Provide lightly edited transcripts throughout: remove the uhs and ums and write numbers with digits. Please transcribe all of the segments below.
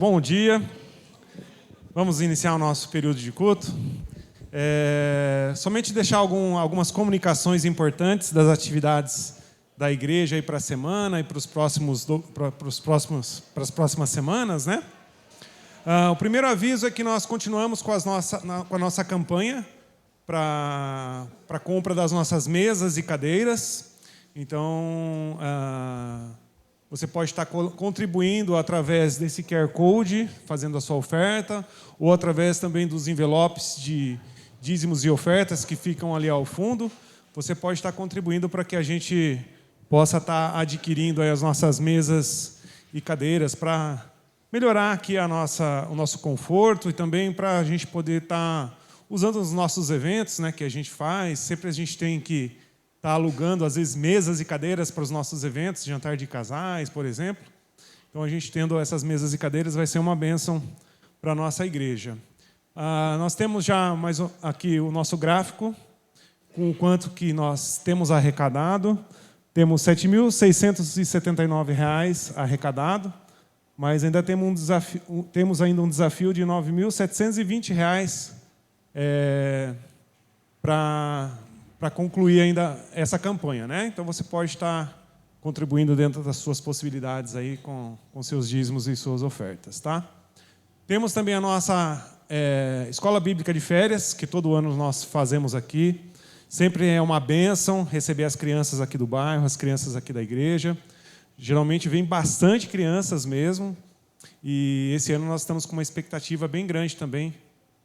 Bom dia, vamos iniciar o nosso período de culto. Somente deixar algumas comunicações importantes das atividades da igreja aí para a semana e para as próximas semanas, né? O primeiro aviso é que nós continuamos com a nossa campanha para a compra das nossas mesas e cadeiras. Então, você pode estar contribuindo através desse QR Code, fazendo a sua oferta, ou através também dos envelopes de dízimos e ofertas que ficam ali ao fundo. Você pode estar contribuindo para que a gente possa estar adquirindo aí as nossas mesas e cadeiras para melhorar aqui o nosso conforto e também para a gente poder estar usando os nossos eventos, né, que a gente faz. Sempre a gente tem que estar alugando, às vezes, mesas e cadeiras para os nossos eventos, jantar de casais, por exemplo. Então, a gente tendo essas mesas e cadeiras vai ser uma bênção para a nossa igreja. Nós temos já mais aqui o nosso gráfico, com o quanto que nós temos arrecadado. Temos R$ 7.679 arrecadado, mas ainda temos ainda um desafio de R$ 9.720 para concluir ainda essa campanha, né? Então você pode estar contribuindo dentro das suas possibilidades aí com seus dízimos e suas ofertas, tá? Temos também a nossa escola bíblica de férias, que todo ano nós fazemos aqui. Sempre é uma bênção receber as crianças aqui do bairro, as crianças aqui da igreja. Geralmente vem bastante crianças mesmo, e esse ano nós estamos com uma expectativa bem grande também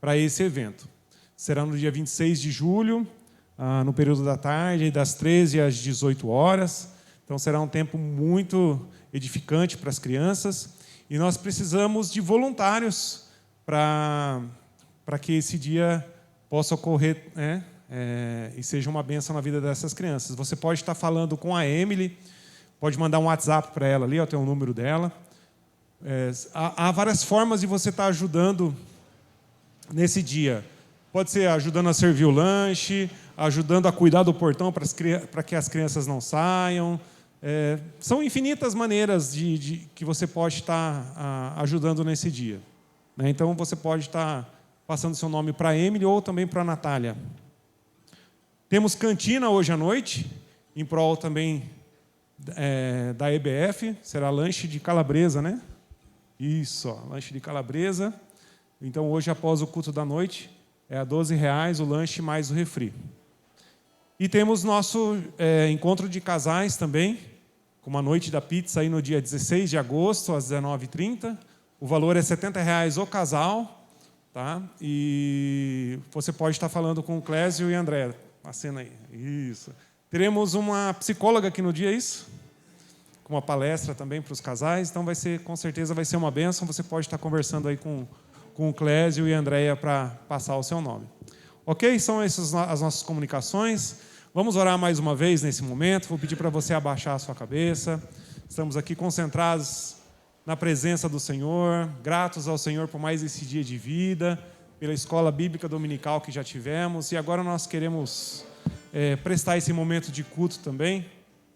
para esse evento. Será no dia 26 de julho, no período da tarde, das 13 às 18 horas. Então, será um tempo muito edificante para as crianças. E nós precisamos de voluntários para que esse dia possa ocorrer, né, e seja uma bênção na vida dessas crianças. Você pode estar falando com a Emily, pode mandar um WhatsApp para ela ali, tem o número dela. Há várias formas de você estar ajudando nesse dia. Pode ser ajudando a servir o lanche, ajudando a cuidar do portão para que as crianças não saiam. São infinitas maneiras que você pode estar ajudando nesse dia, né? Então, você pode estar passando seu nome para a Emily ou também para a Natália. Temos cantina hoje à noite, em prol também da EBF. Será lanche de calabresa, né? Isso, lanche de calabresa. Então, hoje, após o culto da noite, é a R$ 12 o lanche mais o refri. E temos nosso encontro de casais também, com uma noite da pizza aí no dia 16 de agosto, às 19h30. O valor é R$ 70 o casal, tá? E você pode estar falando com o Clésio e André. A cena aí. Isso. Teremos uma psicóloga aqui no dia, isso? Com uma palestra também para os casais. Então, com certeza vai ser uma bênção. Você pode estar conversando aí com o Clésio e a Andréia para passar o seu nome. Ok? São essas as nossas comunicações. Vamos orar mais uma vez nesse momento. Vou pedir para você abaixar a sua cabeça. Estamos aqui concentrados na presença do Senhor, gratos ao Senhor por mais esse dia de vida, pela escola bíblica dominical que já tivemos. E agora nós queremos prestar esse momento de culto também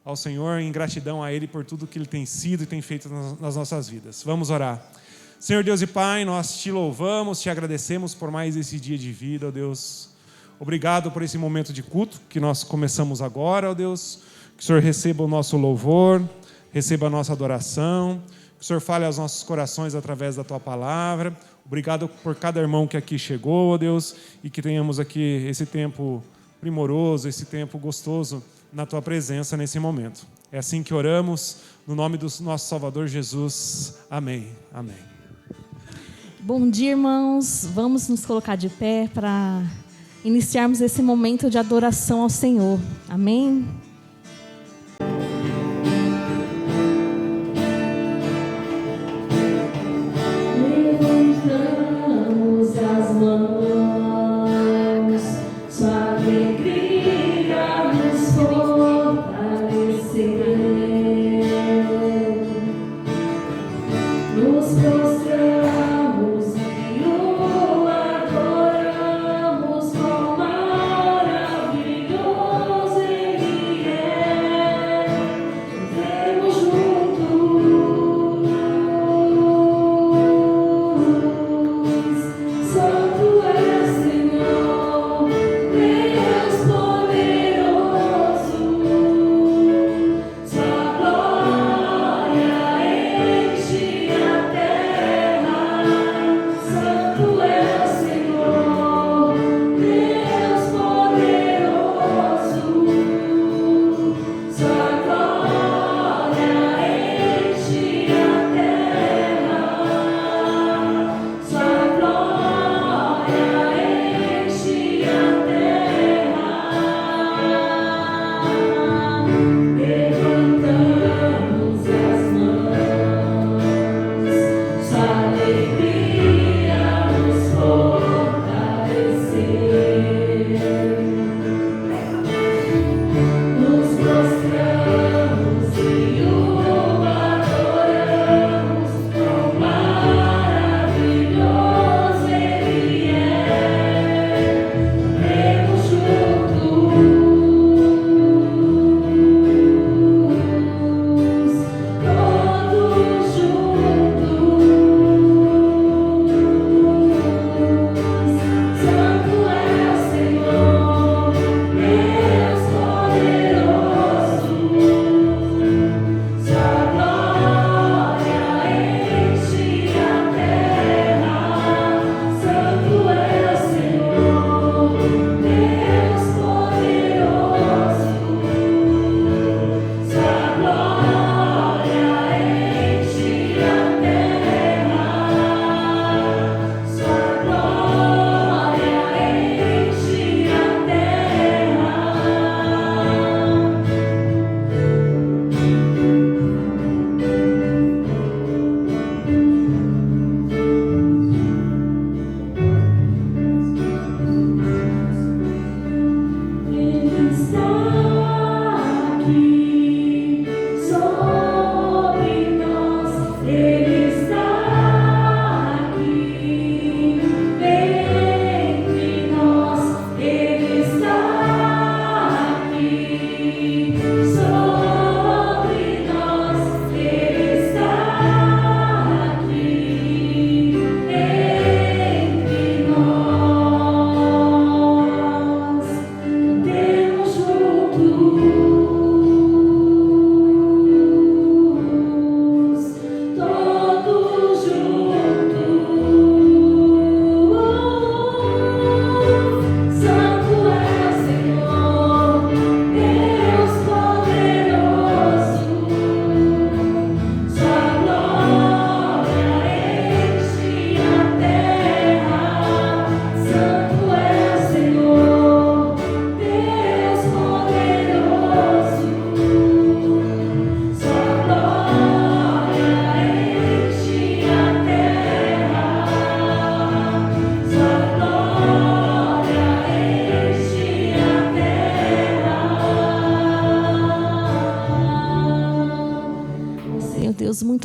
ao Senhor, em gratidão a Ele por tudo que Ele tem sido e tem feito nas nossas vidas. Vamos orar. Senhor Deus e Pai, nós te louvamos, te agradecemos por mais esse dia de vida, ó Deus. Obrigado por esse momento de culto que nós começamos agora, ó Deus. Que o Senhor receba o nosso louvor, receba a nossa adoração, que o Senhor fale aos nossos corações através da Tua palavra. Obrigado por cada irmão que aqui chegou, ó Deus, e que tenhamos aqui esse tempo primoroso, esse tempo gostoso na Tua presença nesse momento. É assim que oramos, no nome do nosso Salvador Jesus. Amém. Amém. Bom dia, irmãos. Vamos nos colocar de pé para iniciarmos esse momento de adoração ao Senhor. Amém? Levantamos as mãos, sua alegria nos fortaleceu. Nos prostramos e o adoramos com maravilhoso Ele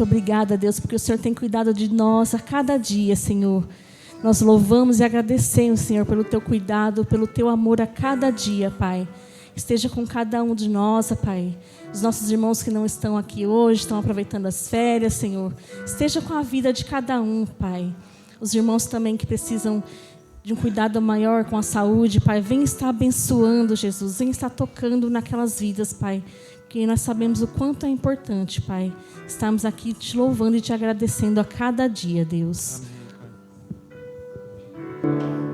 obrigada, Deus, porque o Senhor tem cuidado de nós a cada dia, Senhor. Nós louvamos e agradecemos, Senhor, pelo Teu cuidado, pelo Teu amor a cada dia, Pai. Esteja com cada um de nós, Pai. Os nossos irmãos que não estão aqui hoje, estão aproveitando as férias, Senhor. Esteja com a vida de cada um, Pai. Os irmãos também que precisam de um cuidado maior com a saúde, Pai. Vem estar abençoando, Jesus. Vem estar tocando naquelas vidas, Pai. Que nós sabemos o quanto é importante, Pai. Estamos aqui te louvando e te agradecendo a cada dia, Deus. Amém.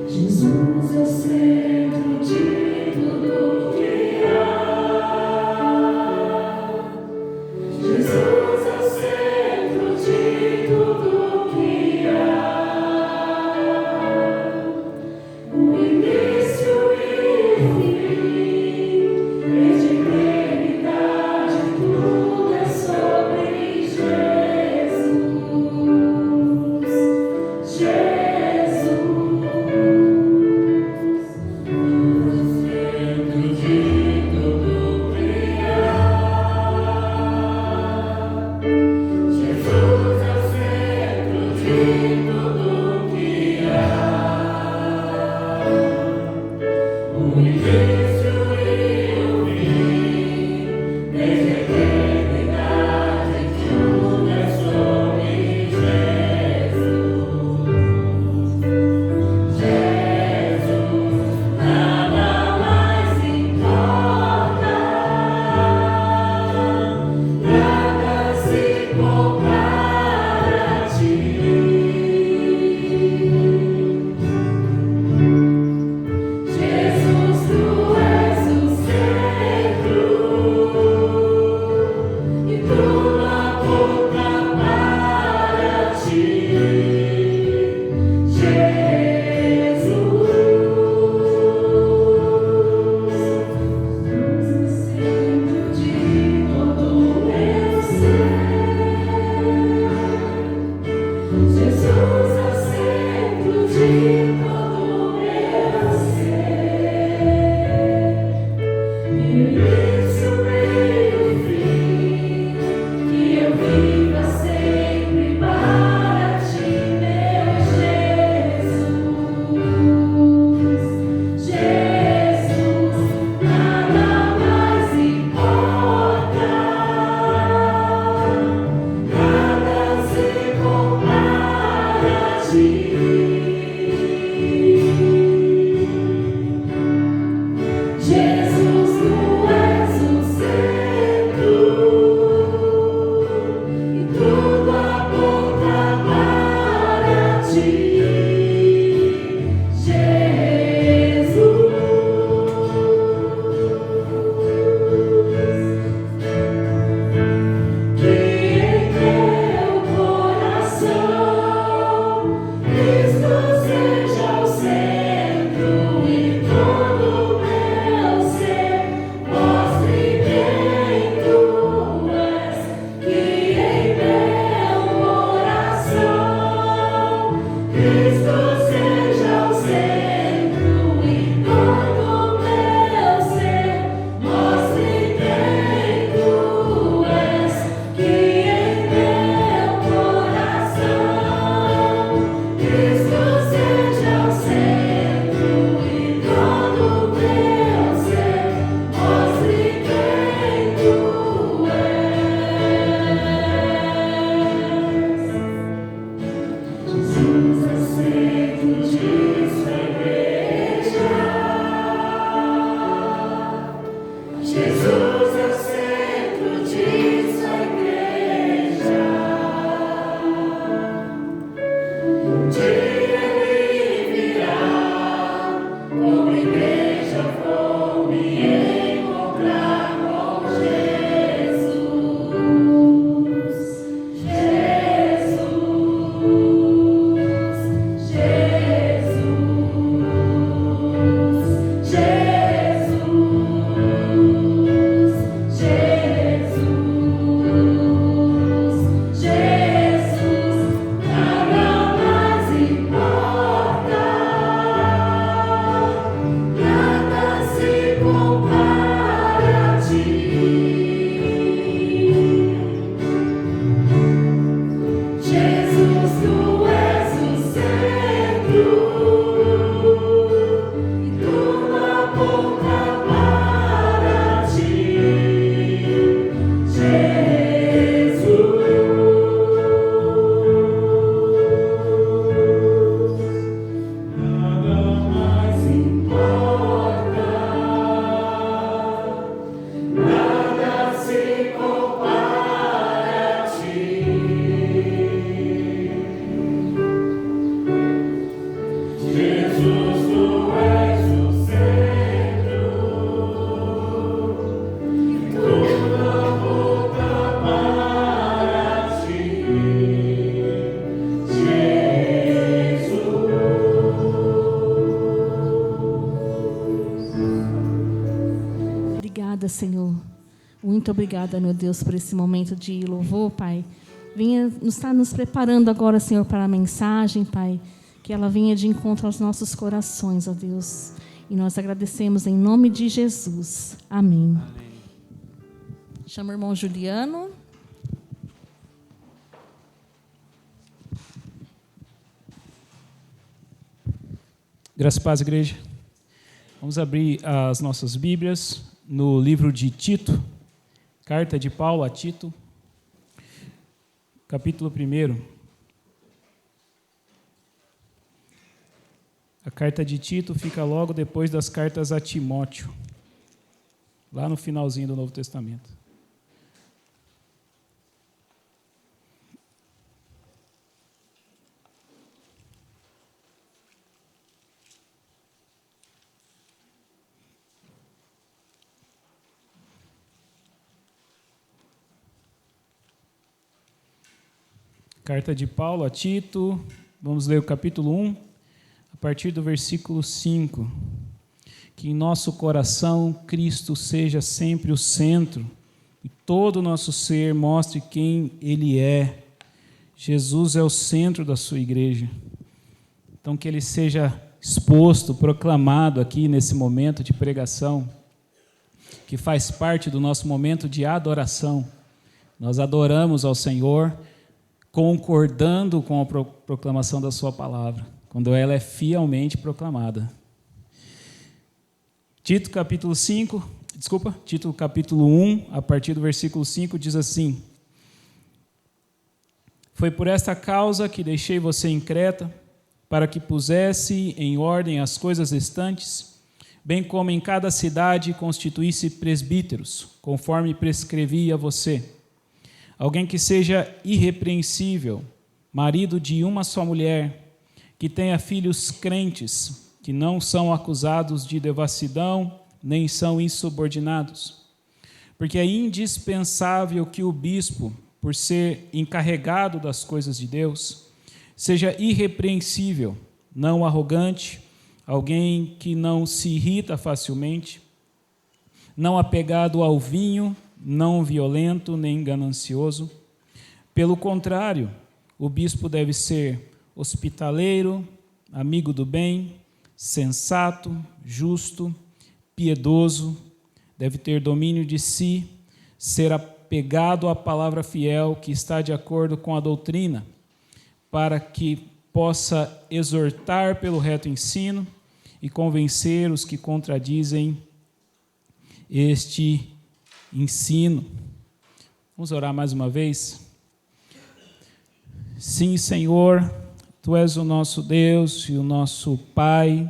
Jesus é o centro de tudo que há. Jesus é o centro de tudo que há. O início e o fim, desde a eternidade, tudo é sobre Jesus. Jesus é sempre Obrigada, Senhor. Muito obrigada, meu Deus, por esse momento de louvor, Pai. Venha estar nos preparando agora, Senhor, para a mensagem, Pai. Que ela venha de encontro aos nossos corações, ó Deus. E nós agradecemos em nome de Jesus. Amém. Amém. Chama o irmão Juliano. Graças e paz, igreja. Vamos abrir as nossas Bíblias no livro de Tito, carta de Paulo a Tito, capítulo 1. A carta de Tito fica logo depois das cartas a Timóteo, lá no finalzinho do Novo Testamento. Carta de Paulo a Tito, vamos ler o capítulo 1, a partir do versículo 5. Que em nosso coração Cristo seja sempre o centro e todo o nosso ser mostre quem Ele é. Jesus é o centro da sua igreja. Então que Ele seja exposto, proclamado aqui nesse momento de pregação, que faz parte do nosso momento de adoração. Nós adoramos ao Senhor, concordando com a proclamação da sua palavra, quando ela é fielmente proclamada. Tito capítulo 1, a partir do versículo 5, diz assim: Foi por esta causa que deixei você em Creta, para que pusesse em ordem as coisas restantes, bem como em cada cidade constituísse presbíteros, conforme prescrevi a você. Alguém que seja irrepreensível, marido de uma só mulher, que tenha filhos crentes, que não são acusados de devassidão, nem são insubordinados. Porque é indispensável que o bispo, por ser encarregado das coisas de Deus, seja irrepreensível, não arrogante, alguém que não se irrita facilmente, não apegado ao vinho, não violento nem ganancioso. Pelo contrário, o bispo deve ser hospitaleiro, amigo do bem, sensato, justo, piedoso, deve ter domínio de si, ser apegado à palavra fiel que está de acordo com a doutrina, para que possa exortar pelo reto ensino e convencer os que contradizem este ensino. Vamos orar mais uma vez? Sim, Senhor, Tu és o nosso Deus e o nosso Pai,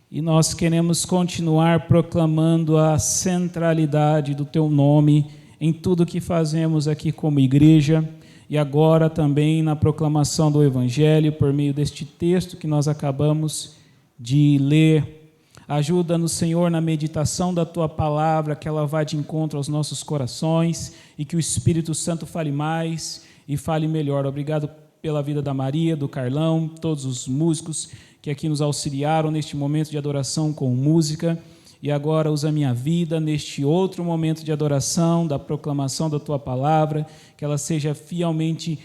e nós queremos continuar proclamando a centralidade do Teu nome em tudo que fazemos aqui como igreja, e agora também na proclamação do Evangelho por meio deste texto que nós acabamos de ler. Ajuda-nos, Senhor, na meditação da Tua palavra, que ela vá de encontro aos nossos corações e que o Espírito Santo fale mais e fale melhor. Obrigado pela vida da Maria, do Carlão, todos os músicos que aqui nos auxiliaram neste momento de adoração com música. E agora usa a minha vida neste outro momento de adoração, da proclamação da Tua palavra, que ela seja fielmente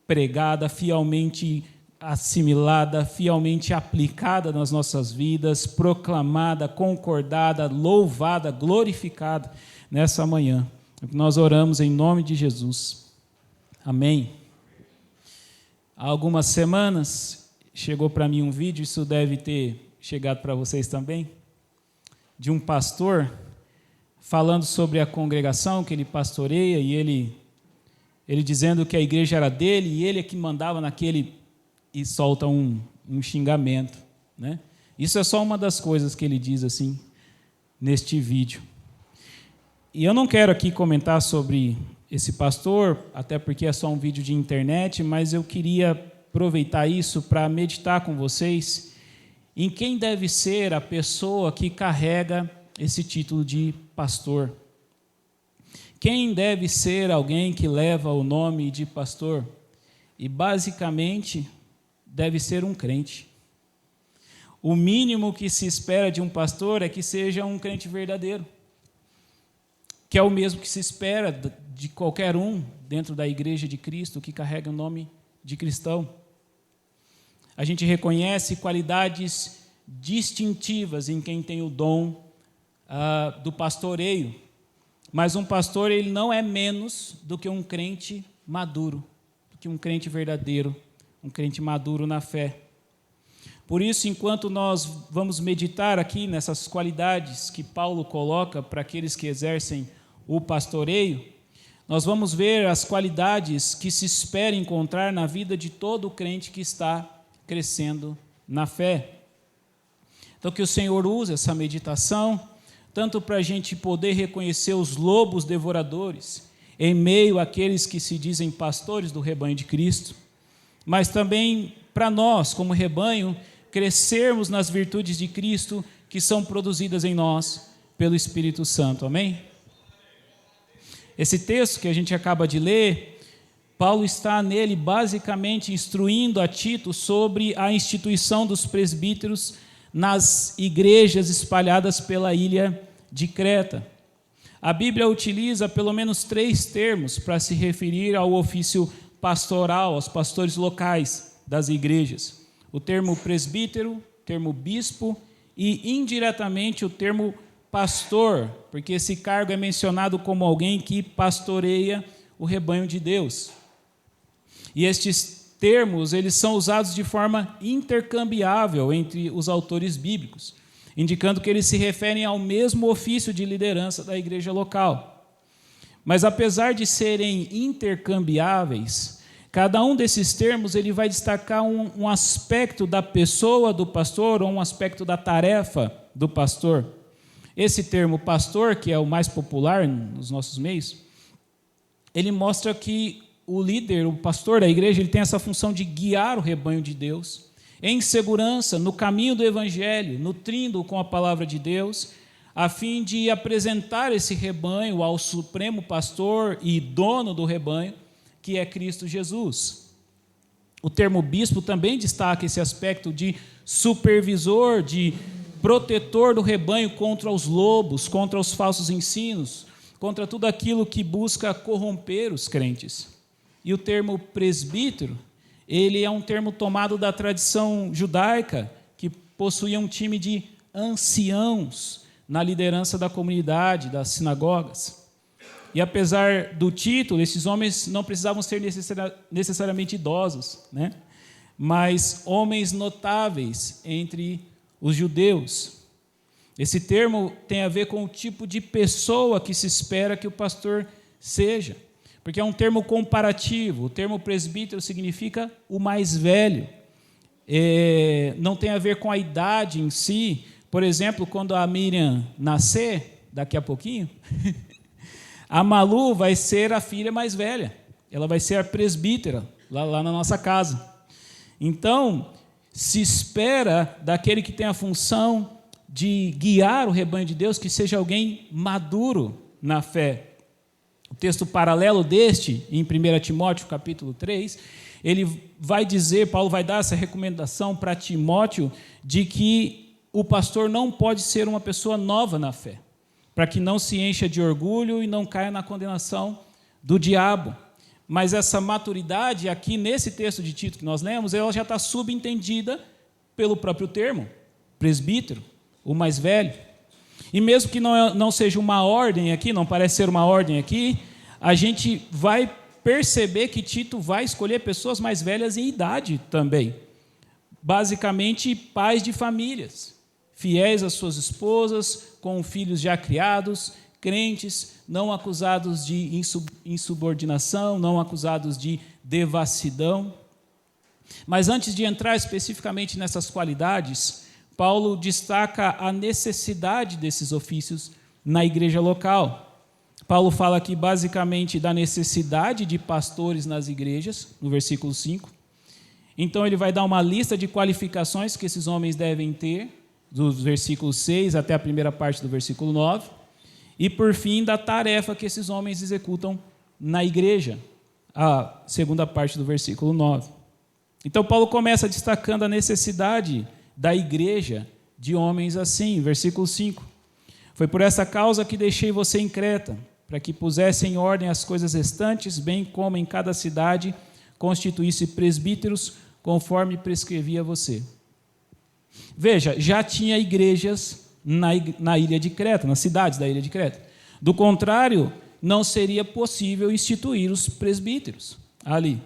pregada, fielmente assimilada, fielmente aplicada nas nossas vidas, proclamada, concordada, louvada, glorificada nessa manhã. Nós oramos em nome de Jesus. Amém. Há algumas semanas chegou para mim um vídeo, isso deve ter chegado para vocês também, de um pastor falando sobre a congregação que ele pastoreia, e ele dizendo que a igreja era dele, e ele é que mandava naquele, e solta um xingamento, né? Isso é só uma das coisas que ele diz assim, neste vídeo. E eu não quero aqui comentar sobre esse pastor, até porque é só um vídeo de internet, mas eu queria aproveitar isso para meditar com vocês em quem deve ser a pessoa que carrega esse título de pastor. Quem deve ser alguém que leva o nome de pastor? E, basicamente, deve ser um crente. O mínimo que se espera de um pastor é que seja um crente verdadeiro, que é o mesmo que se espera de qualquer um dentro da igreja de Cristo que carrega o nome de cristão. A gente reconhece qualidades distintivas em quem tem o dom do pastoreio, mas um pastor ele não é menos do que um crente maduro, do que um crente verdadeiro, um crente maduro na fé. Por isso, enquanto nós vamos meditar aqui nessas qualidades que Paulo coloca para aqueles que exercem o pastoreio, nós vamos ver as qualidades que se espera encontrar na vida de todo crente que está crescendo na fé. Então, que o Senhor use essa meditação, tanto para a gente poder reconhecer os lobos devoradores em meio àqueles que se dizem pastores do rebanho de Cristo, mas também para nós, como rebanho, crescermos nas virtudes de Cristo que são produzidas em nós pelo Espírito Santo. Amém? Esse texto que a gente acaba de ler, Paulo está nele basicamente instruindo a Tito sobre a instituição dos presbíteros nas igrejas espalhadas pela ilha de Creta. A Bíblia utiliza pelo menos 3 termos para se referir ao ofício pastoral, aos pastores locais das igrejas. O termo presbítero, o termo bispo e, indiretamente, o termo pastor, porque esse cargo é mencionado como alguém que pastoreia o rebanho de Deus. E estes termos, eles são usados de forma intercambiável entre os autores bíblicos, indicando que eles se referem ao mesmo ofício de liderança da igreja local. Mas, apesar de serem intercambiáveis, cada um desses termos ele vai destacar um aspecto da pessoa do pastor ou um aspecto da tarefa do pastor. Esse termo pastor, que é o mais popular nos nossos meios, ele mostra que o líder, o pastor da igreja, ele tem essa função de guiar o rebanho de Deus em segurança, no caminho do evangelho, nutrindo com a palavra de Deus, a fim de apresentar esse rebanho ao supremo pastor e dono do rebanho, que é Cristo Jesus. O termo bispo também destaca esse aspecto de supervisor, de protetor do rebanho contra os lobos, contra os falsos ensinos, contra tudo aquilo que busca corromper os crentes. E o termo presbítero, ele é um termo tomado da tradição judaica, que possuía um time de anciãos na liderança da comunidade, das sinagogas. E apesar do título, esses homens não precisavam ser necessariamente idosos, né? Mas homens notáveis entre os judeus. Esse termo tem a ver com o tipo de pessoa que se espera que o pastor seja, porque é um termo comparativo. O termo presbítero significa o mais velho. Não tem a ver com a idade em si. Por exemplo, quando a Miriam nascer, daqui a pouquinho, a Malu vai ser a filha mais velha. Ela vai ser a presbítera, lá na nossa casa. Então, se espera daquele que tem a função de guiar o rebanho de Deus, que seja alguém maduro na fé. O texto paralelo deste, em 1 Timóteo, capítulo 3, ele vai dizer, Paulo vai dar essa recomendação para Timóteo, de que o pastor não pode ser uma pessoa nova na fé, para que não se encha de orgulho e não caia na condenação do diabo. Mas essa maturidade, aqui nesse texto de Tito que nós lemos, ela já está subentendida pelo próprio termo, presbítero, o mais velho. E mesmo que não seja uma ordem aqui, não parece ser uma ordem aqui, a gente vai perceber que Tito vai escolher pessoas mais velhas em idade também. basicamente pais de famílias, fiéis às suas esposas, com filhos já criados, crentes, não acusados de insubordinação, não acusados de devassidão. Mas antes de entrar especificamente nessas qualidades, Paulo destaca a necessidade desses ofícios na igreja local. Paulo fala aqui basicamente da necessidade de pastores nas igrejas, no versículo 5. Então ele vai dar uma lista de qualificações que esses homens devem ter, dos versículos 6 até a primeira parte do versículo 9. E, por fim, da tarefa que esses homens executam na igreja, a segunda parte do versículo 9. Então, Paulo começa destacando a necessidade da igreja de homens assim, versículo 5. Foi por essa causa que deixei você em Creta, para que pusesse em ordem as coisas restantes, bem como em cada cidade constituísse presbíteros, conforme prescrevia você. Veja, já tinha igrejas na ilha de Creta, nas cidades da ilha de Creta. Do contrário, não seria possível instituir os presbíteros ali.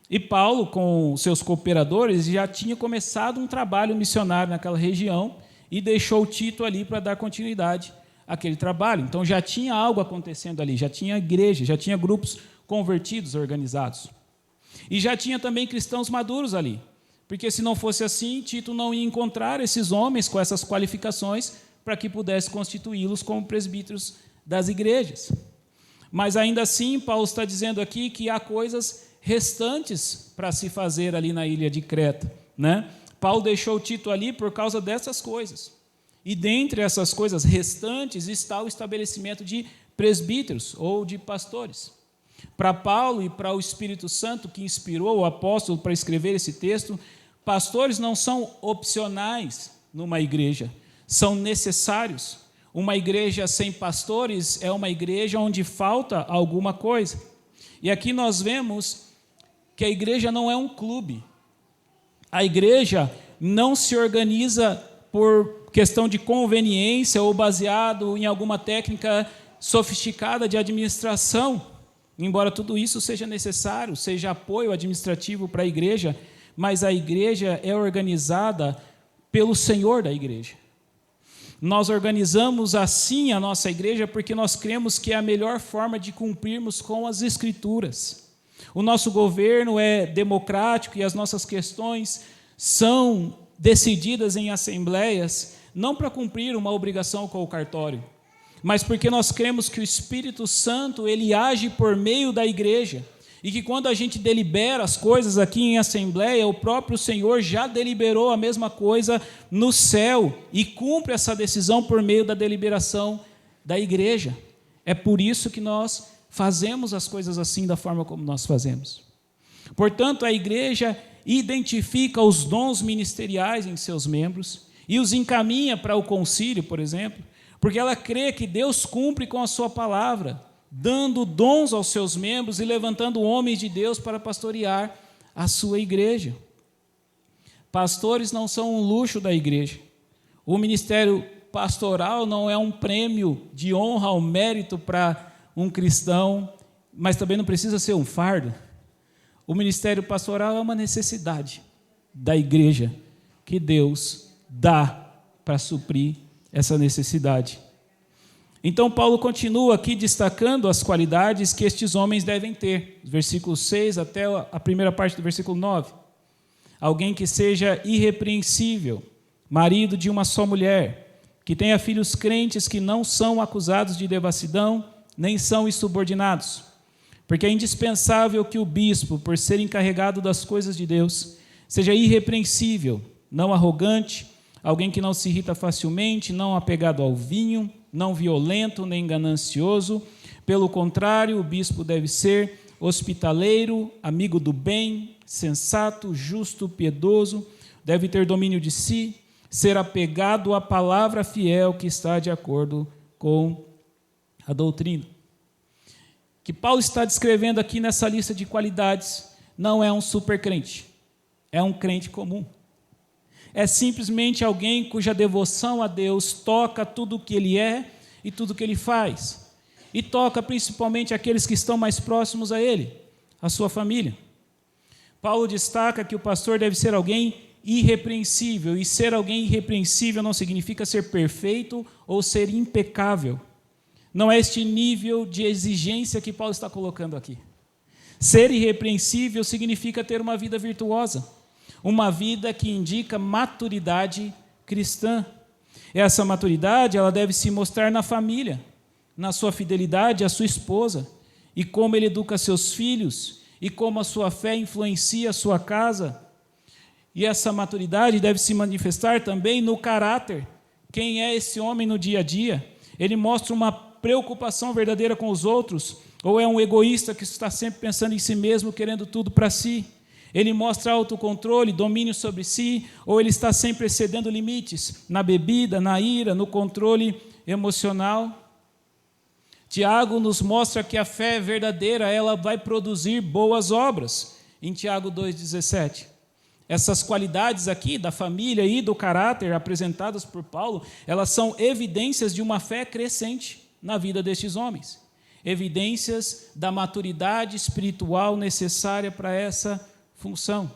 E Paulo, com seus cooperadores, já tinha começado um trabalho missionário naquela região e deixou Tito ali para dar continuidade àquele trabalho. Então já tinha algo acontecendo ali, já tinha igreja, já tinha grupos convertidos organizados. E já tinha também cristãos maduros ali. Porque se não fosse assim, Tito não ia encontrar esses homens com essas qualificações para que pudesse constituí-los como presbíteros das igrejas. Mas ainda assim, Paulo está dizendo aqui que há coisas restantes para se fazer ali na ilha de Creta, né? Paulo deixou Tito ali por causa dessas coisas. E dentre essas coisas restantes está o estabelecimento de presbíteros ou de pastores. Para Paulo e para o Espírito Santo que inspirou o apóstolo para escrever esse texto, pastores não são opcionais numa igreja, são necessários. Uma igreja sem pastores é uma igreja onde falta alguma coisa. E aqui nós vemos que a igreja não é um clube. A igreja não se organiza por questão de conveniência ou baseado em alguma técnica sofisticada de administração. Embora tudo isso seja necessário, seja apoio administrativo para a igreja, mas a igreja é organizada pelo Senhor da igreja. Nós organizamos assim a nossa igreja porque nós cremos que é a melhor forma de cumprirmos com as Escrituras. O nosso governo é democrático e as nossas questões são decididas em assembleias, não para cumprir uma obrigação com o cartório, mas porque nós cremos que o Espírito Santo ele age por meio da igreja e que quando a gente delibera as coisas aqui em assembleia, o próprio Senhor já deliberou a mesma coisa no céu e cumpre essa decisão por meio da deliberação da igreja. É por isso que nós fazemos as coisas assim da forma como nós fazemos. Portanto, a igreja identifica os dons ministeriais em seus membros e os encaminha para o concílio, por exemplo, porque ela crê que Deus cumpre com a sua palavra, dando dons aos seus membros e levantando homens de Deus para pastorear a sua igreja. Pastores não são um luxo da igreja. O ministério pastoral não é um prêmio de honra ou mérito para um cristão, mas também não precisa ser um fardo. O ministério pastoral é uma necessidade da igreja que Deus dá para suprir essa necessidade. Então, Paulo continua aqui destacando as qualidades que estes homens devem ter, versículos 6 até a primeira parte do versículo 9. Alguém que seja irrepreensível, marido de uma só mulher, que tenha filhos crentes que não são acusados de devassidão, nem são insubordinados. Porque é indispensável que o bispo, por ser encarregado das coisas de Deus, seja irrepreensível, não arrogante, alguém que não se irrita facilmente, não apegado ao vinho, não violento nem ganancioso. Pelo contrário, o bispo deve ser hospitaleiro, amigo do bem, sensato, justo, piedoso, deve ter domínio de si, ser apegado à palavra fiel que está de acordo com a doutrina. O que Paulo está descrevendo aqui nessa lista de qualidades não é um supercrente, é um crente comum. É simplesmente alguém cuja devoção a Deus toca tudo o que ele é e tudo o que ele faz. E toca principalmente aqueles que estão mais próximos a ele, a sua família. Paulo destaca que o pastor deve ser alguém irrepreensível. E ser alguém irrepreensível não significa ser perfeito ou ser impecável. Não é este nível de exigência que Paulo está colocando aqui. Ser irrepreensível significa ter uma vida virtuosa, uma vida que indica maturidade cristã. Essa maturidade, ela deve se mostrar na família, na sua fidelidade à sua esposa, e como ele educa seus filhos, e como a sua fé influencia a sua casa. E essa maturidade deve se manifestar também no caráter. Quem é esse homem no dia a dia? Ele mostra uma preocupação verdadeira com os outros, ou é um egoísta que está sempre pensando em si mesmo, querendo tudo para si? Ele mostra autocontrole, domínio sobre si, ou ele está sempre excedendo limites na bebida, na ira, no controle emocional? Tiago nos mostra que a fé verdadeira, ela vai produzir boas obras, em Tiago 2,17. Essas qualidades aqui da família e do caráter apresentadas por Paulo, elas são evidências de uma fé crescente na vida destes homens. Evidências da maturidade espiritual necessária para essa função.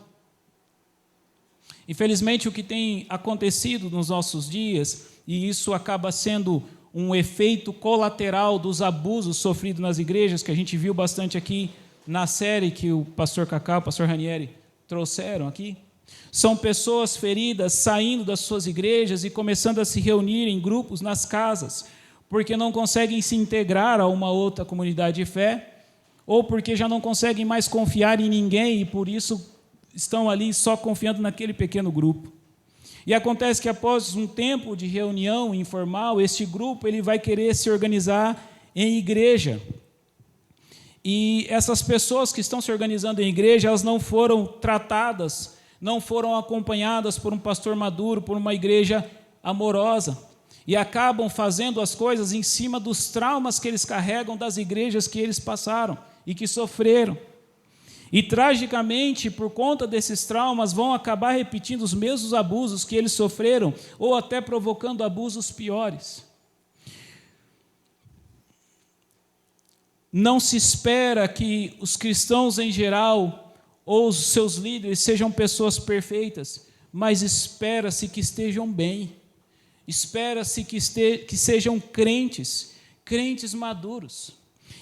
Infelizmente, o que tem acontecido nos nossos dias, e isso acaba sendo um efeito colateral dos abusos sofridos nas igrejas, que a gente viu bastante aqui na série que o pastor Cacá, o pastor Ranieri trouxeram aqui, são pessoas feridas saindo das suas igrejas e começando a se reunir em grupos nas casas, porque não conseguem se integrar a uma outra comunidade de fé, ou porque já não conseguem mais confiar em ninguém e por isso estão ali só confiando naquele pequeno grupo. E acontece que após um tempo de reunião informal, este grupo ele vai querer se organizar em igreja. E essas pessoas que estão se organizando em igreja, elas não foram tratadas, não foram acompanhadas por um pastor maduro, por uma igreja amorosa, e acabam fazendo as coisas em cima dos traumas que eles carregam das igrejas que eles passaram e que sofreram. E, tragicamente, por conta desses traumas, vão acabar repetindo os mesmos abusos que eles sofreram, ou até provocando abusos piores. Não se espera que os cristãos em geral, ou os seus líderes, sejam pessoas perfeitas, mas espera-se que estejam bem. Espera-se que sejam crentes maduros.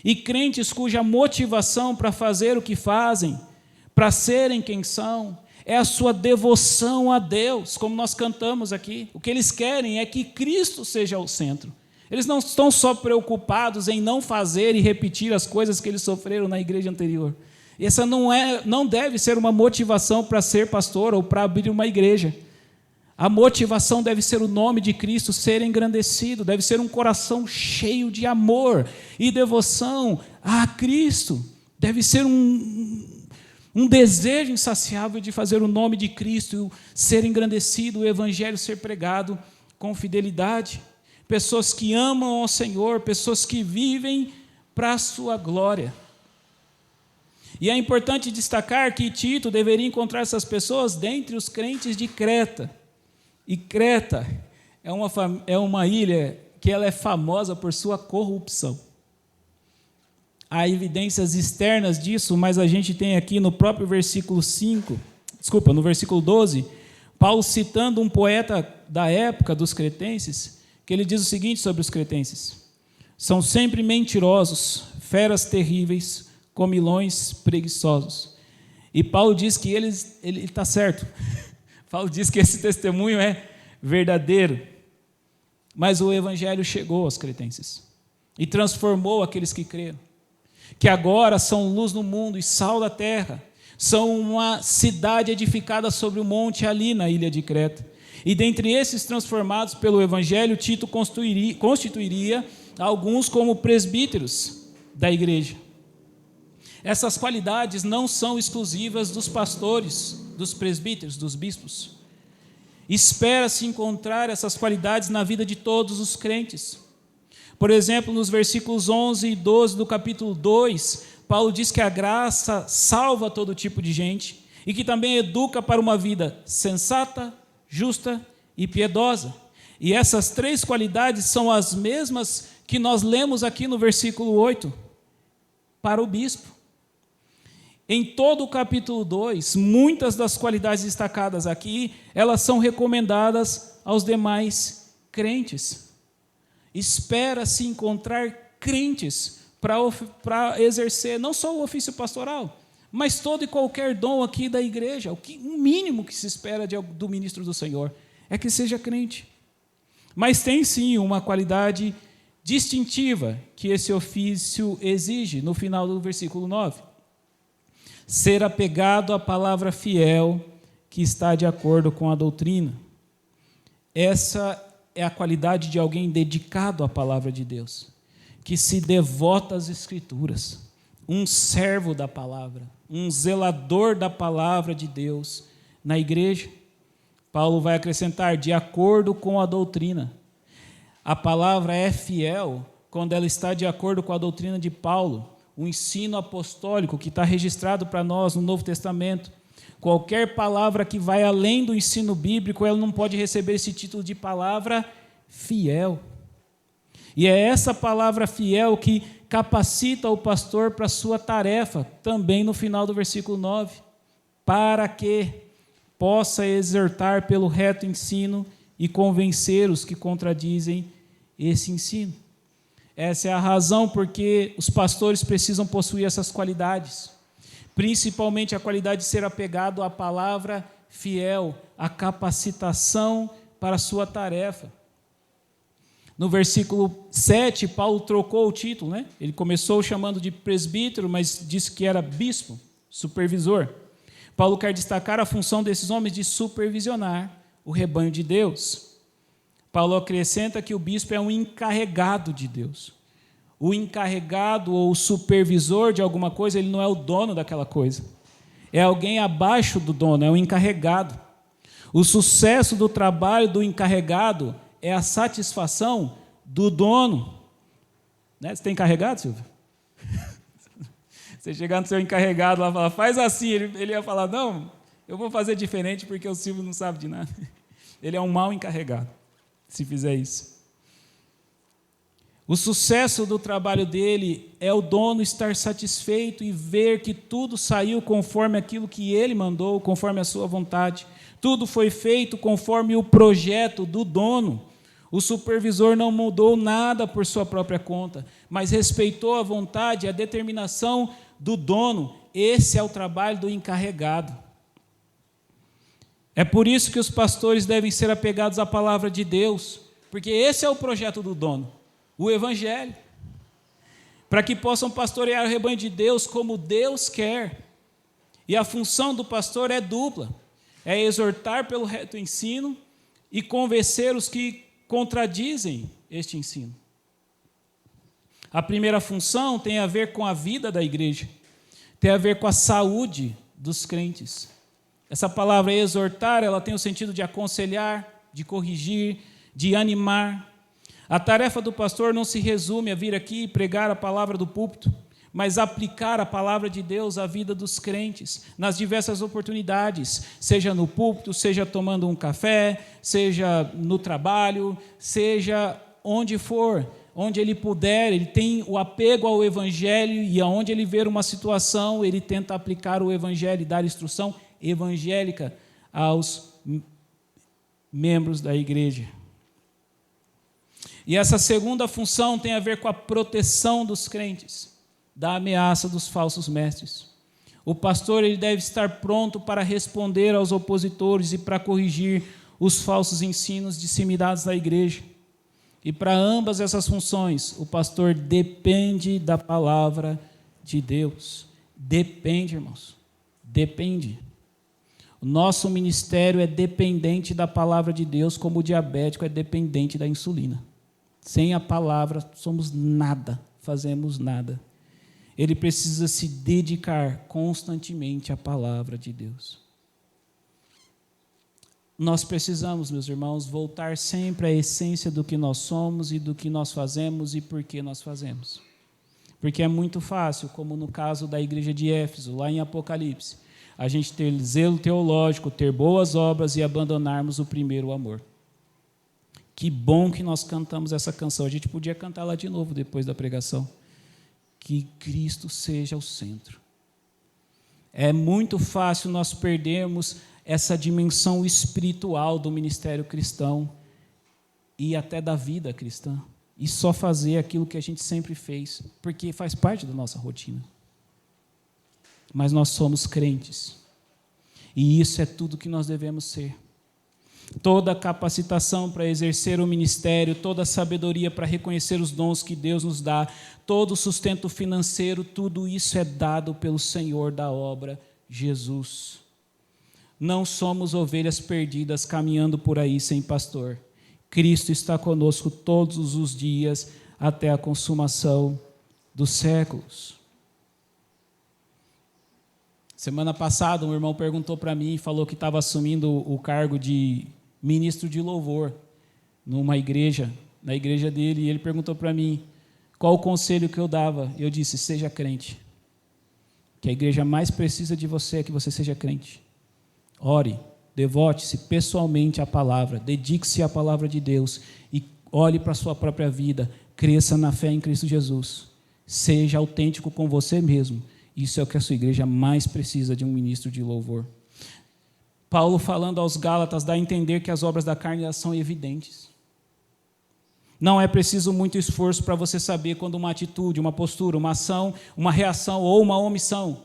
E crentes cuja motivação para fazer o que fazem, para serem quem são, é a sua devoção a Deus, como nós cantamos aqui. O que eles querem é que Cristo seja o centro. Eles não estão só preocupados em não fazer e repetir as coisas que eles sofreram na igreja anterior. Essa não deve ser uma motivação para ser pastor ou para abrir uma igreja. A motivação deve ser o nome de Cristo ser engrandecido, deve ser um coração cheio de amor e devoção a Cristo. Deve ser um desejo insaciável de fazer o nome de Cristo ser engrandecido, o Evangelho ser pregado com fidelidade. Pessoas que amam ao Senhor, pessoas que vivem para a sua glória. E é importante destacar que Tito deveria encontrar essas pessoas dentre os crentes de Creta. E Creta é uma ilha que ela é famosa por sua corrupção. Há evidências externas disso, mas a gente tem aqui no próprio no versículo 12, Paulo citando um poeta da época dos cretenses, que ele diz o seguinte sobre os cretenses: são sempre mentirosos, feras terríveis, comilões preguiçosos. E Paulo diz que ele está certo. Paulo diz que esse testemunho é verdadeiro, mas o Evangelho chegou aos cretenses e transformou aqueles que creram, que agora são luz no mundo e sal da terra, são uma cidade edificada sobre o monte ali na ilha de Creta. E dentre esses transformados pelo Evangelho, Tito constituiria alguns como presbíteros da igreja. Essas qualidades não são exclusivas dos pastores, dos presbíteros, dos bispos. Espera-se encontrar essas qualidades na vida de todos os crentes. Por exemplo, nos versículos 11 e 12 do capítulo 2, Paulo diz que a graça salva todo tipo de gente e que também educa para uma vida sensata, justa e piedosa. E essas três qualidades são as mesmas que nós lemos aqui no versículo 8, para o bispo. Em todo o capítulo 2, muitas das qualidades destacadas aqui, elas são recomendadas aos demais crentes. Espera-se encontrar crentes para exercer não só o ofício pastoral, mas todo e qualquer dom aqui da igreja. O mínimo que se espera do ministro do Senhor é que seja crente. Mas tem sim uma qualidade distintiva que esse ofício exige, no final do versículo 9. Ser apegado à palavra fiel que está de acordo com a doutrina. Essa é a qualidade de alguém dedicado à palavra de Deus, que se devota às Escrituras, um servo da palavra, um zelador da palavra de Deus na igreja. Paulo vai acrescentar, de acordo com a doutrina. A palavra é fiel quando ela está de acordo com a doutrina de Paulo, o ensino apostólico que está registrado para nós no Novo Testamento. Qualquer palavra que vai além do ensino bíblico, ela não pode receber esse título de palavra fiel. E é essa palavra fiel que capacita o pastor para a sua tarefa, também no final do versículo 9, para que possa exortar pelo reto ensino e convencer os que contradizem esse ensino. Essa é a razão porque os pastores precisam possuir essas qualidades, principalmente a qualidade de ser apegado à palavra fiel, a capacitação para a sua tarefa. No versículo 7, Paulo trocou o título, né? Ele começou chamando de presbítero, mas disse que era bispo, supervisor. Paulo quer destacar a função desses homens de supervisionar o rebanho de Deus. Paulo acrescenta que o bispo é um encarregado de Deus. O encarregado ou o supervisor de alguma coisa, ele não é o dono daquela coisa. É alguém abaixo do dono, é o encarregado. O sucesso do trabalho do encarregado é a satisfação do dono. Né? Você tem encarregado, Silvio? Você chegar no seu encarregado lá e falar, faz assim, ele ia falar, não, eu vou fazer diferente porque o Silvio não sabe de nada. Ele é um mau encarregado, se fizer isso. O sucesso do trabalho dele é o dono estar satisfeito e ver que tudo saiu conforme aquilo que ele mandou, conforme a sua vontade. Tudo foi feito conforme o projeto do dono. O supervisor não mudou nada por sua própria conta, mas respeitou a vontade e a determinação do dono. Esse é o trabalho do encarregado. É por isso que os pastores devem ser apegados à palavra de Deus, porque esse é o projeto do dono, o Evangelho, para que possam pastorear o rebanho de Deus como Deus quer. E a função do pastor é dupla, é exortar pelo reto ensino e convencer os que contradizem este ensino. A primeira função tem a ver com a vida da igreja, tem a ver com a saúde dos crentes. Essa palavra exortar, ela tem o sentido de aconselhar, de corrigir, de animar. A tarefa do pastor não se resume a vir aqui e pregar a palavra do púlpito, mas aplicar a palavra de Deus à vida dos crentes, nas diversas oportunidades, seja no púlpito, seja tomando um café, seja no trabalho, seja onde for, onde ele puder, ele tem o apego ao Evangelho e aonde ele ver uma situação, ele tenta aplicar o Evangelho e dar instrução evangélica aos membros da igreja. E essa segunda função tem a ver com a proteção dos crentes da ameaça dos falsos mestres. O pastor ele deve estar pronto para responder aos opositores e para corrigir os falsos ensinos disseminados na igreja. E para ambas essas funções, o pastor depende da palavra de Deus. Depende, irmãos. Depende. O nosso ministério é dependente da palavra de Deus, como o diabético é dependente da insulina. Sem a palavra, somos nada, fazemos nada. Ele precisa se dedicar constantemente à palavra de Deus. Nós precisamos, meus irmãos, voltar sempre à essência do que nós somos e do que nós fazemos e por que nós fazemos. Porque é muito fácil, como no caso da igreja de Éfeso, lá em Apocalipse, a gente ter zelo teológico, ter boas obras e abandonarmos o primeiro amor. Que bom que nós cantamos essa canção. A gente podia cantar lá de novo depois da pregação. Que Cristo seja o centro. É muito fácil nós perdermos essa dimensão espiritual do ministério cristão e até da vida cristã, e só fazer aquilo que a gente sempre fez, porque faz parte da nossa rotina. Mas nós somos crentes, e isso é tudo que nós devemos ser. Toda a capacitação para exercer o ministério, toda a sabedoria para reconhecer os dons que Deus nos dá, todo o sustento financeiro, tudo isso é dado pelo Senhor da obra, Jesus. Não somos ovelhas perdidas caminhando por aí sem pastor. Cristo está conosco todos os dias até a consumação dos séculos. Semana passada, um irmão perguntou para mim e falou que estava assumindo o cargo de ministro de louvor numa igreja, na igreja dele, e ele perguntou para mim qual o conselho que eu dava. Eu disse: seja crente. Que a igreja mais precisa de você é que você seja crente. Ore, devote-se pessoalmente à palavra, dedique-se à palavra de Deus e olhe para a sua própria vida, cresça na fé em Cristo Jesus. Seja autêntico com você mesmo. Isso é o que a sua igreja mais precisa de um ministro de louvor. Paulo, falando aos Gálatas, dá a entender que as obras da carne elas são evidentes. Não é preciso muito esforço para você saber quando uma atitude, uma postura, uma ação, uma reação ou uma omissão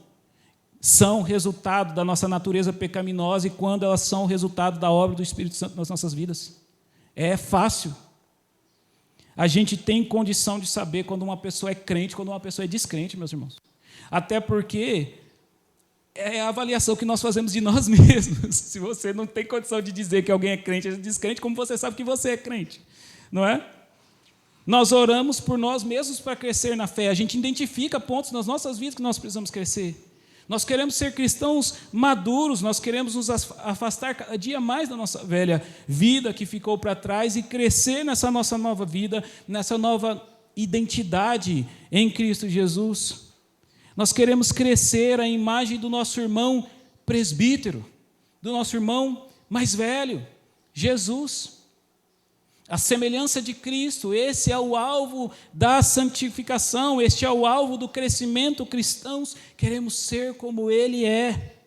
são resultado da nossa natureza pecaminosa e quando elas são resultado da obra do Espírito Santo nas nossas vidas. É fácil. A gente tem condição de saber quando uma pessoa é crente, quando uma pessoa é descrente, meus irmãos. Até porque é a avaliação que nós fazemos de nós mesmos. Se você não tem condição de dizer que alguém é crente ou descrente, como você sabe que você é crente? Não é? Nós oramos por nós mesmos para crescer na fé. A gente identifica pontos nas nossas vidas que nós precisamos crescer. Nós queremos ser cristãos maduros, nós queremos nos afastar cada dia mais da nossa velha vida que ficou para trás e crescer nessa nossa nova vida, nessa nova identidade em Cristo Jesus. Nós queremos crescer à imagem do nosso irmão presbítero, do nosso irmão mais velho, Jesus. A semelhança de Cristo, esse é o alvo da santificação, este é o alvo do crescimento cristãos, queremos ser como Ele é.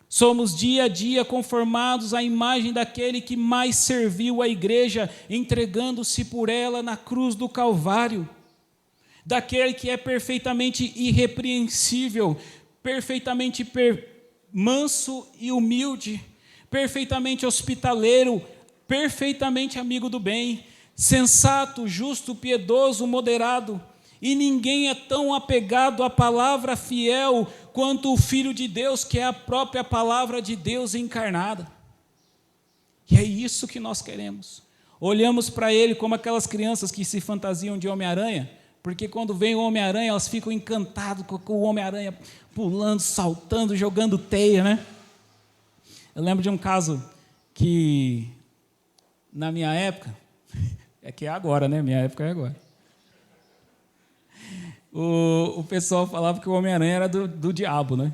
Somos dia a dia conformados à imagem daquele que mais serviu a igreja, entregando-se por ela na cruz do Calvário, daquele que é perfeitamente irrepreensível, perfeitamente manso e humilde, perfeitamente hospitaleiro, perfeitamente amigo do bem, sensato, justo, piedoso, moderado, e ninguém é tão apegado à palavra fiel quanto o Filho de Deus, que é a própria palavra de Deus encarnada. E é isso que nós queremos. Olhamos para Ele como aquelas crianças que se fantasiam de Homem-Aranha, porque quando vem o Homem-Aranha, elas ficam encantadas com o Homem-Aranha pulando, saltando, jogando teia, né? Eu lembro de um caso que na minha época, é que é agora, né? Minha época é agora. O pessoal falava que o Homem-Aranha era do diabo, né?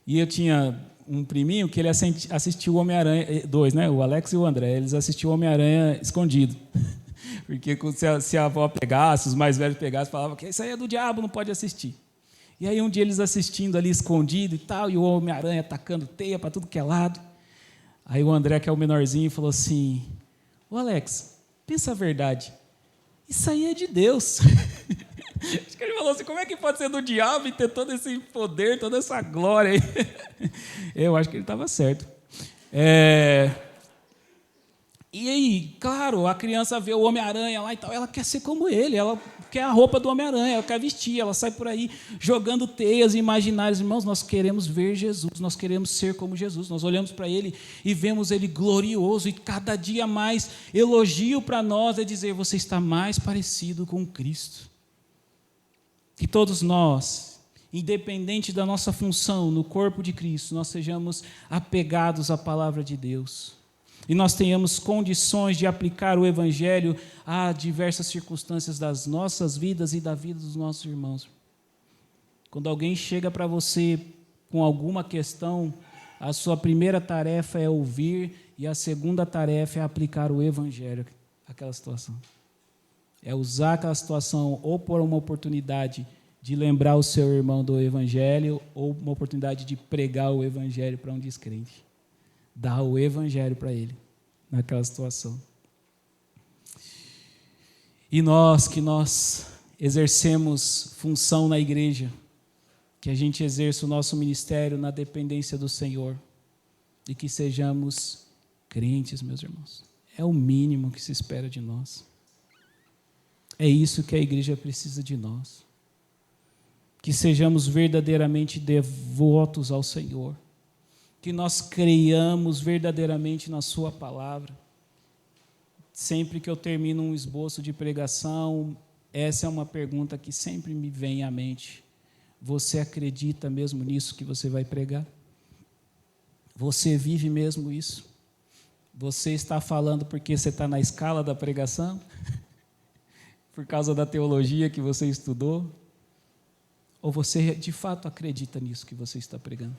E eu tinha um priminho que ele assistiu o Homem-Aranha, dois, né? O Alex e o André, eles assistiam o Homem-Aranha escondido. Porque se a avó pegasse, os mais velhos pegassem, falavam que isso aí é do diabo, não pode assistir. E aí um dia eles assistindo ali escondido e tal, e o Homem-Aranha atacando teia para tudo que é lado. Aí o André, que é o menorzinho, falou assim: ô Alex, pensa a verdade, isso aí é de Deus. Acho que ele falou assim: como é que pode ser do diabo e ter todo esse poder, toda essa glória aí? Eu acho que ele estava certo. E aí, claro, a criança vê o Homem-Aranha lá e tal, ela quer ser como ele, ela quer a roupa do Homem-Aranha, ela quer vestir, ela sai por aí jogando teias imaginárias. Irmãos, nós queremos ver Jesus, nós queremos ser como Jesus, nós olhamos para Ele e vemos Ele glorioso, e cada dia mais elogio para nós é dizer: você está mais parecido com Cristo. Que todos nós, independente da nossa função no corpo de Cristo, nós sejamos apegados à palavra de Deus. E nós tenhamos condições de aplicar o Evangelho a diversas circunstâncias das nossas vidas e da vida dos nossos irmãos. Quando alguém chega para você com alguma questão, a sua primeira tarefa é ouvir e a segunda tarefa é aplicar o Evangelho àquela situação. É usar aquela situação ou por uma oportunidade de lembrar o seu irmão do Evangelho ou uma oportunidade de pregar o Evangelho para um descrente. Dar o Evangelho para ele, naquela situação. E nós exercemos função na igreja, que a gente exerça o nosso ministério na dependência do Senhor e que sejamos crentes, meus irmãos. É o mínimo que se espera de nós. É isso que a igreja precisa de nós. Que sejamos verdadeiramente devotos ao Senhor. Que nós creiamos verdadeiramente na sua palavra. Sempre que eu termino um esboço de pregação, essa é uma pergunta que sempre me vem à mente. Você acredita mesmo nisso que você vai pregar? Você vive mesmo isso? Você está falando porque você está na escala da pregação? Por causa da teologia que você estudou? Ou você de fato acredita nisso que você está pregando?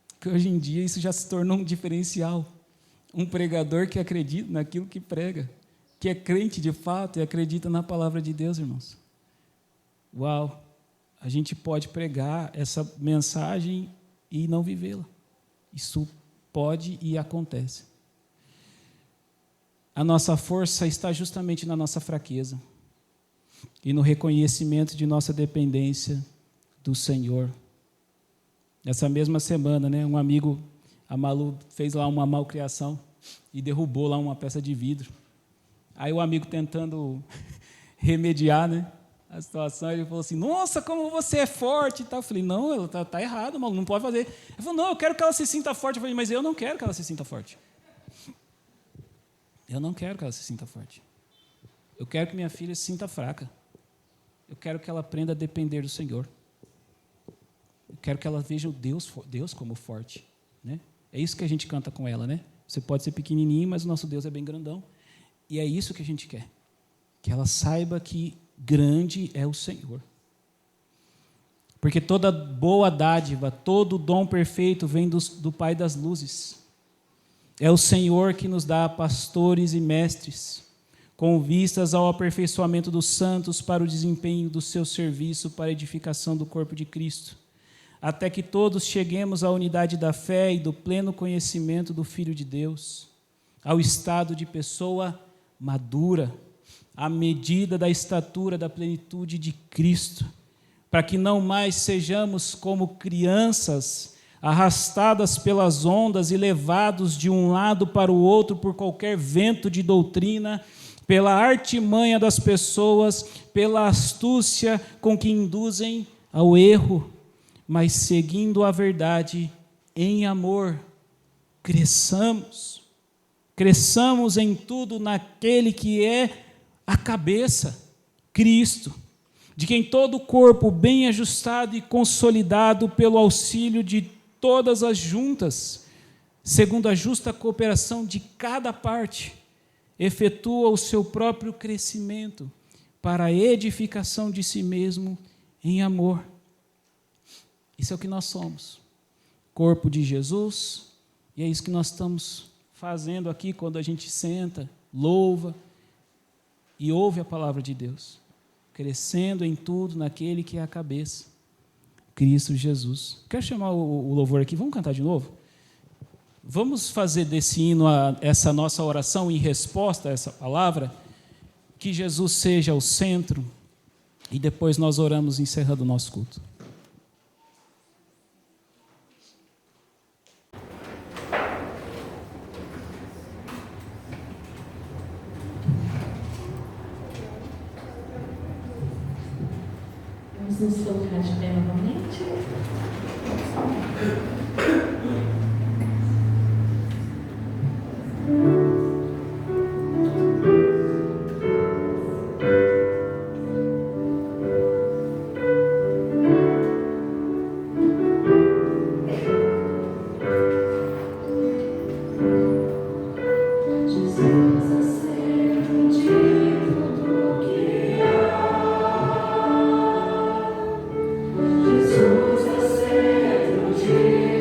Porque hoje em dia isso já se tornou um diferencial. Um pregador que acredita naquilo que prega, que é crente de fato e acredita na palavra de Deus, irmãos. Uau! A gente pode pregar essa mensagem e não vivê-la. Isso pode e acontece. A nossa força está justamente na nossa fraqueza e no reconhecimento de nossa dependência do Senhor. Essa mesma semana, um amigo, a Malu, fez lá uma malcriação e derrubou lá uma peça de vidro. Aí o amigo tentando remediar, a situação, ele falou assim: nossa, como você é forte e tal. Eu falei: não, ela está errado, Malu, não pode fazer. Ele falou: não, eu quero que ela se sinta forte. Eu falei: mas eu não quero que ela se sinta forte. Eu não quero que ela se sinta forte. Eu quero que minha filha se sinta fraca. Eu quero que ela aprenda a depender do Senhor. Eu quero que ela veja o Deus como forte. É isso que a gente canta com ela, Você pode ser pequenininho, mas o nosso Deus é bem grandão. E é isso que a gente quer. Que ela saiba que grande é o Senhor. Porque toda boa dádiva, todo dom perfeito vem do Pai das luzes. É o Senhor que nos dá pastores e mestres, com vistas ao aperfeiçoamento dos santos para o desempenho do seu serviço para a edificação do corpo de Cristo, até que todos cheguemos à unidade da fé e do pleno conhecimento do Filho de Deus, ao estado de pessoa madura, à medida da estatura da plenitude de Cristo, para que não mais sejamos como crianças, arrastadas pelas ondas e levados de um lado para o outro por qualquer vento de doutrina, pela artimanha das pessoas, pela astúcia com que induzem ao erro, mas seguindo a verdade em amor, cresçamos em tudo naquele que é a cabeça, Cristo, de quem todo o corpo bem ajustado e consolidado pelo auxílio de todas as juntas, segundo a justa cooperação de cada parte, efetua o seu próprio crescimento para a edificação de si mesmo em amor. Isso é o que nós somos, corpo de Jesus, e é isso que nós estamos fazendo aqui quando a gente senta, louva e ouve a palavra de Deus, crescendo em tudo naquele que é a cabeça, Cristo Jesus. Quero chamar o louvor aqui, vamos cantar de novo? Vamos fazer desse hino essa nossa oração em resposta a essa palavra, que Jesus seja o centro, e depois nós oramos encerrando o nosso culto. Vamos nos colocar de pé novamente. Jesus é centro de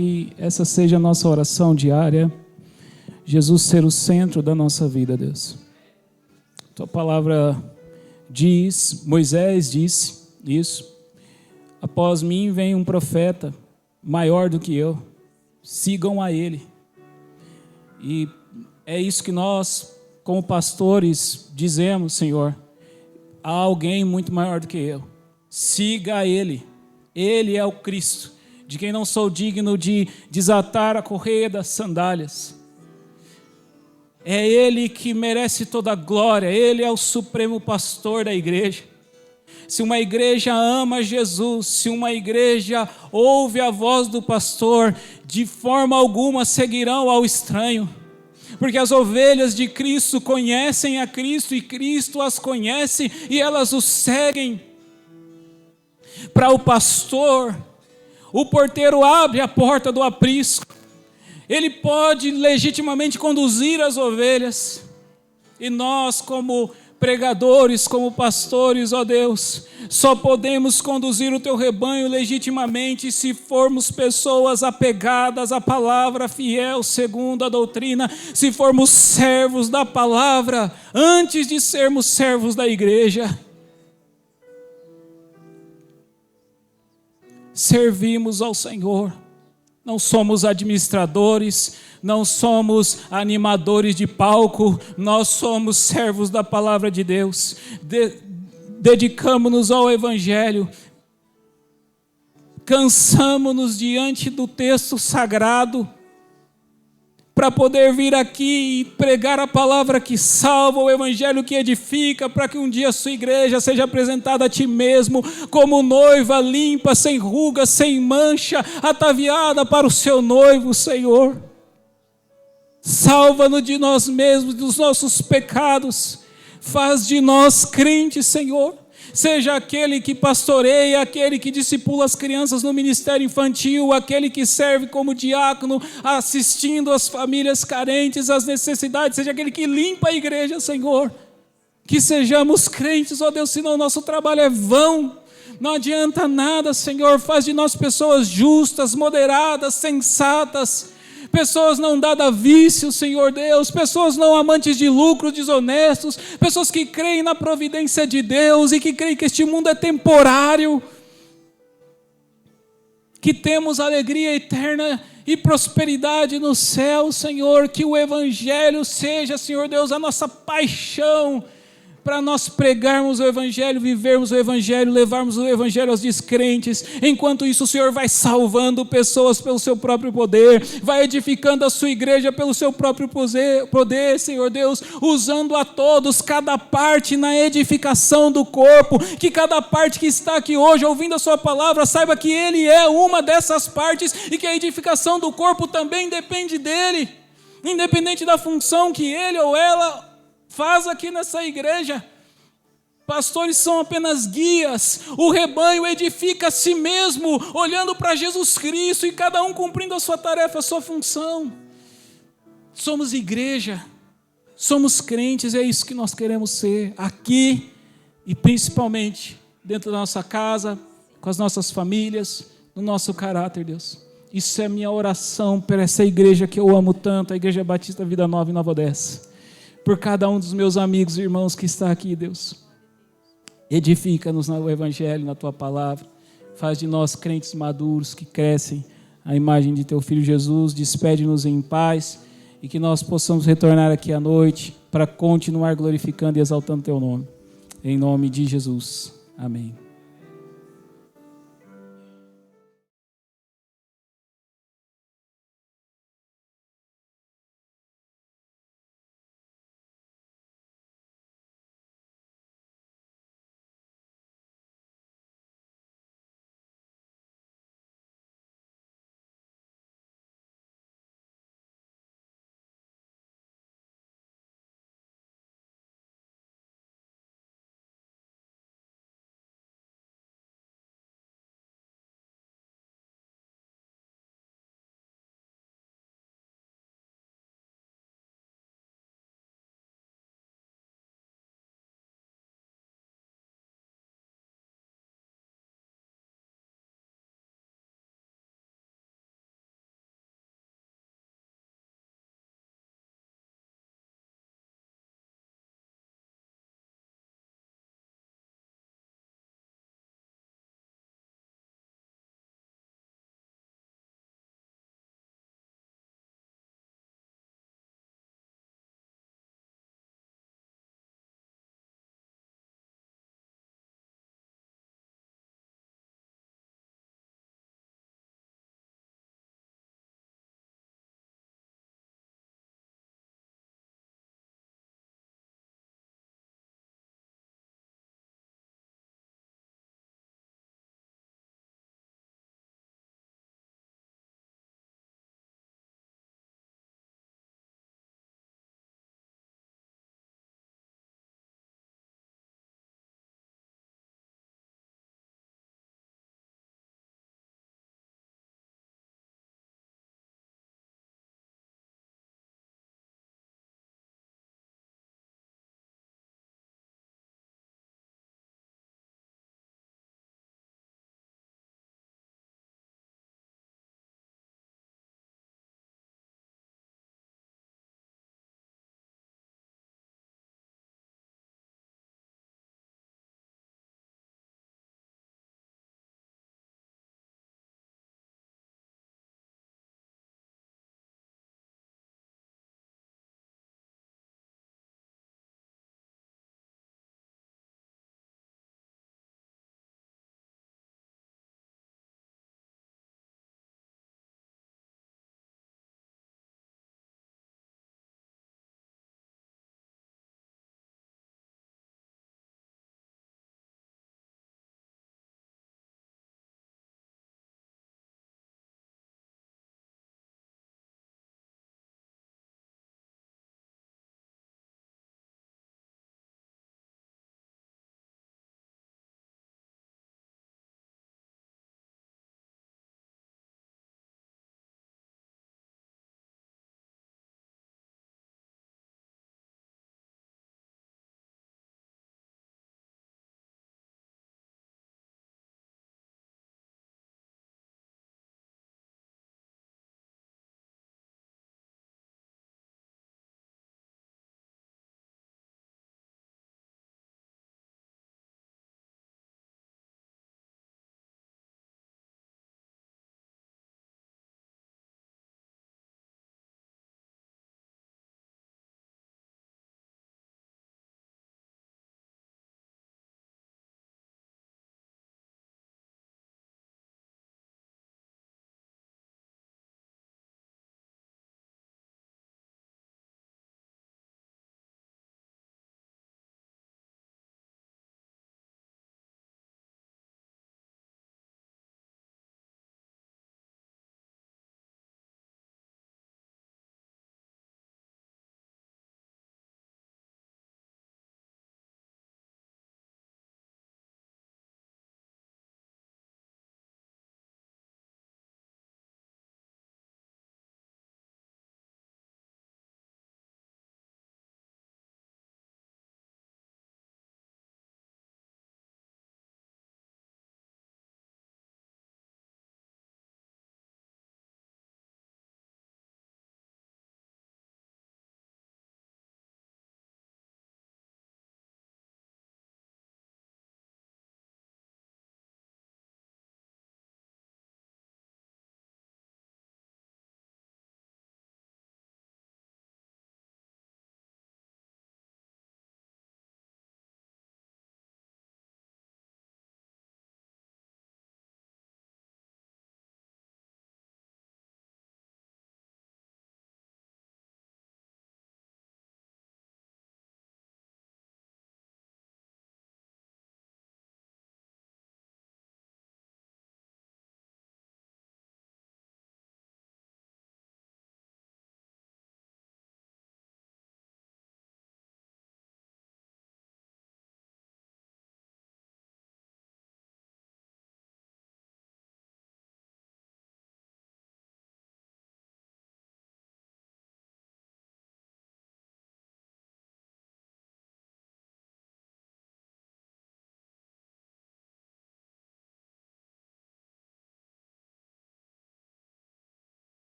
que essa seja a nossa oração diária. Jesus ser o centro da nossa vida, Deus. Tua palavra diz, Moisés disse isso: após mim vem um profeta maior do que eu, sigam a ele. E é isso que nós, como pastores, dizemos, Senhor: há alguém muito maior do que eu, siga a ele. Ele é o Cristo, de quem não sou digno de desatar a correia das sandálias. É Ele que merece toda a glória. Ele é o supremo pastor da igreja. Se uma igreja ama Jesus, se uma igreja ouve a voz do pastor, de forma alguma seguirão ao estranho, porque as ovelhas de Cristo conhecem a Cristo e Cristo as conhece e elas o seguem. Para o pastor, o porteiro abre a porta do aprisco, ele pode legitimamente conduzir as ovelhas, e nós, como pregadores, como pastores, ó Deus, só podemos conduzir o teu rebanho legitimamente se formos pessoas apegadas à palavra, fiel segundo a doutrina, se formos servos da palavra antes de sermos servos da igreja. Servimos ao Senhor, não somos administradores, não somos animadores de palco, nós somos servos da palavra de Deus. Dedicamos-nos ao Evangelho, cansamos-nos diante do texto sagrado, para poder vir aqui e pregar a palavra que salva, o Evangelho que edifica, para que um dia a sua igreja seja apresentada a Ti mesmo, como noiva limpa, sem ruga, sem mancha, ataviada para o Seu noivo, Senhor. Salva-nos de nós mesmos, dos nossos pecados, faz de nós crentes, Senhor. Seja aquele que pastoreia, aquele que discipula as crianças no ministério infantil, aquele que serve como diácono, assistindo as famílias carentes, as necessidades, seja aquele que limpa a igreja, Senhor. Que sejamos crentes, ó Deus, senão o nosso trabalho é vão. Não adianta nada, Senhor, faz de nós pessoas justas, moderadas, sensatas, pessoas não dadas a vício, Senhor Deus, pessoas não amantes de lucro, desonestos, pessoas que creem na providência de Deus e que creem que este mundo é temporário, que temos alegria eterna e prosperidade no céu, Senhor. Que o Evangelho seja, Senhor Deus, a nossa paixão, para nós pregarmos o Evangelho, vivermos o Evangelho, levarmos o Evangelho aos descrentes. Enquanto isso, o Senhor vai salvando pessoas pelo seu próprio poder, vai edificando a sua igreja pelo seu próprio poder, Senhor Deus, usando a todos, cada parte na edificação do corpo, que cada parte que está aqui hoje ouvindo a sua palavra, saiba que Ele é uma dessas partes e que a edificação do corpo também depende dEle, independente da função que ele ou ela faz aqui nessa igreja. Pastores são apenas guias, o rebanho edifica a si mesmo, olhando para Jesus Cristo e cada um cumprindo a sua tarefa, a sua função. Somos igreja, somos crentes, é isso que nós queremos ser aqui e principalmente dentro da nossa casa, com as nossas famílias, no nosso caráter, Deus. Isso é minha oração por essa igreja que eu amo tanto, a Igreja Batista Vida Nova em Nova Odessa. Por cada um dos meus amigos e irmãos que está aqui, Deus. Edifica-nos no Evangelho, na Tua Palavra. Faz de nós crentes maduros que crescem à imagem de Teu Filho Jesus. Despede-nos em paz e que nós possamos retornar aqui à noite para continuar glorificando e exaltando Teu nome. Em nome de Jesus. Amém.